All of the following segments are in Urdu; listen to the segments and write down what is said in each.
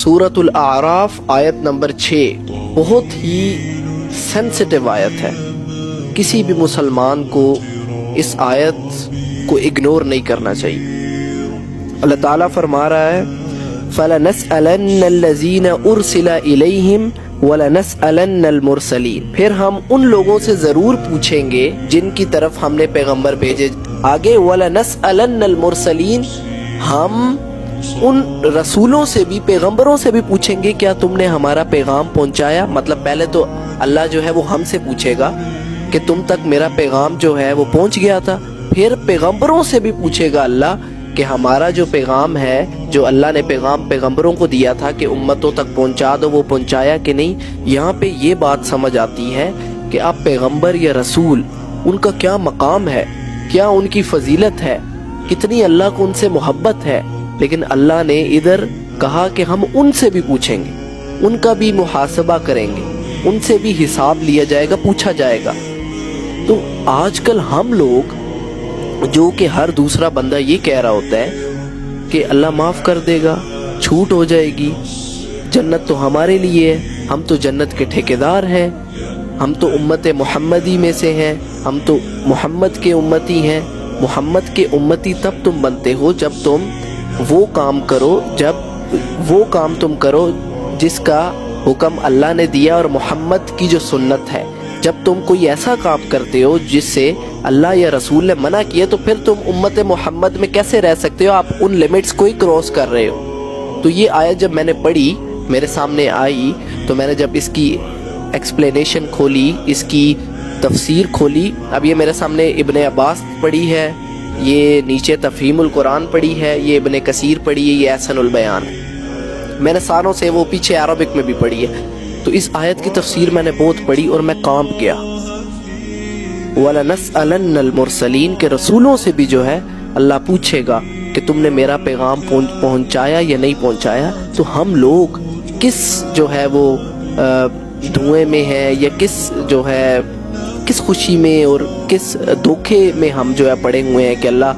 سورۃ الاعراف آیت نمبر 6 بہت ہی سینسٹیو آیت ہے. کسی بھی مسلمان کو اس آیت کو اگنور نہیں کرنا چاہیے. اللہ تعالیٰ فرما رہا ہے فَلَنَسْأَلَنَّ الَّذِينَ أُرْسِلَ إِلَيْهِمْ وَلَنَسْأَلَنَّ الْمُرْسَلِينَ. پھر ہم ان لوگوں سے ضرور پوچھیں گے جن کی طرف ہم نے پیغمبر بھیجے. آگے وَلَنَسْأَلَنَّ الْمُرْسَلِينَ، ہم ان رسولوں سے بھی، پیغمبروں سے بھی پوچھیں گے کیا تم نے ہمارا پیغام پہنچایا. مطلب پہلے تو اللہ جو ہے وہ ہم سے پوچھے گا کہ تم تک میرا پیغام جو ہے وہ پہنچ گیا تھا. پھر پیغمبروں سے بھی پوچھے گا اللہ کہ ہمارا جو پیغام ہے، جو اللہ نے پیغام پیغمبروں کو دیا تھا کہ امتوں تک پہنچا دو، وہ پہنچایا کہ نہیں. یہاں پہ یہ بات سمجھ آتی ہے کہ آپ پیغمبر یا رسول، ان کا کیا مقام ہے، کیا ان کی فضیلت ہے، کتنی اللہ کو ان سے محبت ہے. لیکن اللہ نے ادھر کہا کہ ہم ان سے بھی پوچھیں گے، ان کا بھی محاسبہ کریں گے، ان سے بھی حساب لیا جائے گا، پوچھا جائے گا. تو آج کل ہم لوگ جو کہ ہر دوسرا بندہ یہ کہہ رہا ہوتا ہے کہ اللہ معاف کر دے گا، چھوٹ ہو جائے گی، جنت تو ہمارے لیے ہے، ہم تو جنت کے ٹھیکیدار ہیں، ہم تو امت محمدی میں سے ہیں، ہم تو محمد کے امتی ہیں. محمد کے امتی تب تم بنتے ہو جب تم وہ کام تم کرو جس کا حکم اللہ نے دیا اور محمد کی جو سنت ہے. جب تم کوئی ایسا کام کرتے ہو جس سے اللہ یا رسول نے منع کیا تو پھر تم امت محمد میں کیسے رہ سکتے ہو؟ آپ ان لیمٹس کو ہی کراس کر رہے ہو. تو یہ آیت جب میں نے پڑھی، میرے سامنے آئی، تو میں نے جب اس کی ایکسپلینیشن کھولی، اس کی تفسیر کھولی. اب یہ میرے سامنے ابن عباس پڑھی ہے، یہ نیچے تفہیم القرآن پڑھی ہے، یہ ابن کثیر پڑھی ہے، یہ احسن البیان. میں نے ساروں سے وہ پیچھے عربک میں بھی پڑھی ہے. تو اس آیت کی تفسیر میں نے بہت پڑھی اور میں کانپ گیا. وَلَنَسْأَلَنَّ الْمُرْسَلِينَ کہ رسولوں سے بھی جو ہے اللہ پوچھے گا کہ تم نے میرا پیغام پہنچایا یا نہیں پہنچایا. تو ہم لوگ کس جو ہے وہ دھوئیں میں ہیں، یا کس خوشی میں اور کس دھوکے میں ہم جو ہے پڑے ہوئے ہیں کہ اللہ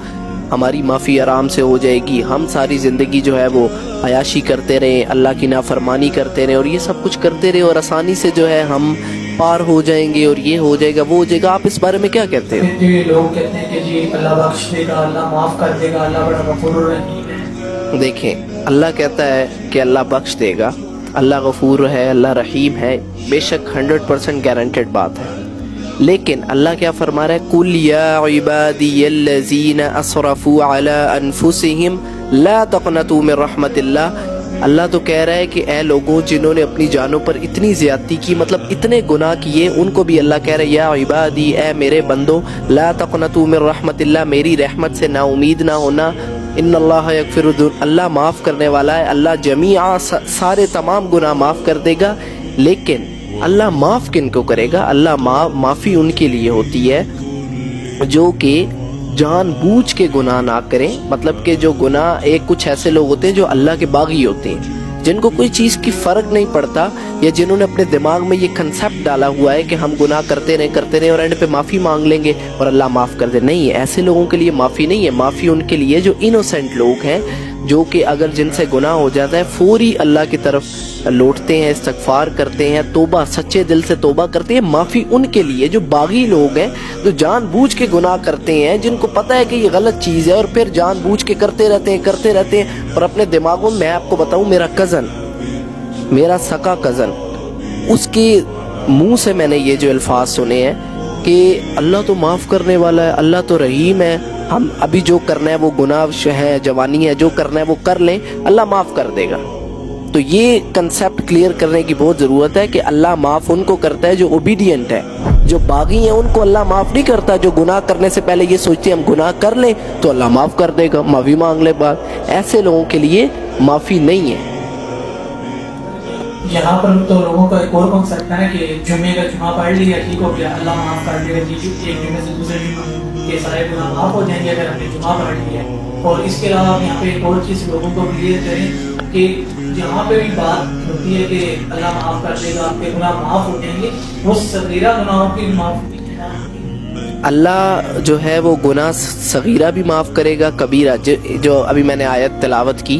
ہماری معافی آرام سے ہو جائے گی، ہم ساری زندگی جو ہے وہ عیاشی کرتے رہیں، اللہ کی نافرمانی کرتے رہیں اور یہ سب کچھ کرتے رہے اور آسانی سے جو ہے ہم پار ہو جائیں گے اور یہ ہو جائے گا، وہ ہو جائے گا. آپ اس بارے میں کیا کہتے ہیں؟ جی لوگ کہتے ہیں کہ جی اللہ بخش دے گا، اللہ معاف کر دے گا، اللہ بڑا غفور الرحیم ہے. دیکھیں، اللہ کہتا ہے کہ اللہ بخش دے گا، اللہ غفور ہے، اللہ رحیم ہے، بے شک 100% گارنٹیڈ بات ہے. لیکن اللہ کیا فرما رہا ہے؟ قُلْ يَا عِبَادِيَ الَّذِينَ أَسْرَفُوا عَلَىٰ أَنفُسِهِمْ لَا تَقْنَطُوا مِن رَحْمَةِ اللَّهِ. اللہ تو کہہ رہا ہے کہ اے لوگوں جنہوں نے اپنی جانوں پر اتنی زیادتی کی، مطلب اتنے گناہ کیے، ان کو بھی اللہ کہہ رہا ہے یا عبادی، اے میرے بندو، لا تقنطوا من رحمت اللہ، میری رحمت سے نا امید نہ ہونا. ان اللہ یغفر الذنوب، اللہ معاف کرنے والا ہے، اللہ جمیعا سارے تمام گناہ معاف کر دے گا. لیکن اللہ معاف کن کو کرے گا؟ اللہ معافی ان کے لیے ہوتی ہے جو کہ جان بوجھ کے گناہ نہ کریں. مطلب کہ جو گناہ، کچھ ایسے لوگ ہوتے ہیں جو اللہ کے باغی ہوتے ہیں، جن کو کوئی چیز کی فرق نہیں پڑتا، یا جنہوں نے اپنے دماغ میں یہ کنسیپٹ ڈالا ہوا ہے کہ ہم گناہ کرتے رہیں اور اینڈ پہ معافی مانگ لیں گے اور اللہ معاف کر دے. نہیں، ایسے لوگوں کے لیے معافی نہیں ہے. معافی ان کے لیے جو انوسینٹ لوگ ہیں، جو کہ اگر جن سے گناہ ہو جاتا ہے فوری اللہ کی طرف لوٹتے ہیں، استغفار کرتے ہیں، توبہ، سچے دل سے توبہ کرتے ہیں. معافی ان کے لیے جو باغی لوگ ہیں، جو جان بوجھ کے گناہ کرتے ہیں، جن کو پتہ ہے کہ یہ غلط چیز ہے اور پھر جان بوجھ کے کرتے رہتے ہیں اور اپنے دماغوں میں آپ کو بتاؤں، میرا سکا کزن، اس کے منہ سے میں نے یہ جو الفاظ سنے ہیں کہ اللہ تو معاف کرنے والا ہے، اللہ تو رحیم ہے، ہم ابھی جو کرنا ہے وہ گناہ ہے، جوانی ہے، جو کرنا ہے وہ کر لیں، اللہ معاف کر دے گا. تو یہ کنسیپٹ کلیئر کرنے کی بہت ضرورت ہے کہ اللہ معاف ان کو کرتا ہے جو اوبیڈینٹ ہے. جو باغی ہیں ان کو اللہ معاف نہیں کرتا. جو گناہ کرنے سے پہلے یہ سوچتے ہیں ہم گناہ کر لیں تو اللہ معاف کر دے گا، معافی مانگ لے بعد. ایسے لوگوں کے لیے معافی نہیں ہے. یہاں پر تو لوگوں کا ایک اور کنسیپٹ ہے کہ جمعے کا جمعہ پڑھ لیا ٹھیک ہو گیا، اللہ معاف کر دے گا جی، ایک جمعے سے دوسرے جمعے کے سارے گناہ معاف ہو جائیں گے اگر ہم نے جمعہ پڑھ لیا. اور اس کے علاوہ یہاں پہ ایک اور چیز لوگوں کو کلیئر کریں کہ جہاں پہ بھی بات ہوتی ہے کہ اللہ معاف کر دے گا، آپ کے گناہ معاف ہو جائیں گے، وہ صغیرہ گناہوں کی معافی اللہ جو ہے وہ گناہ صغیرہ بھی معاف کرے گا، کبیرہ. جو ابھی میں نے آیت تلاوت کی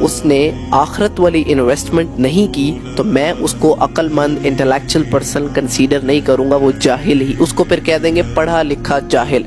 اس نے آخرت والی انویسٹمنٹ نہیں کی تو میں اس کو عقل مند انٹلیکچوئل پرسن کنسیڈر نہیں کروں گا، وہ جاہل ہی، اس کو پھر کہہ دیں گے پڑھا لکھا جاہل.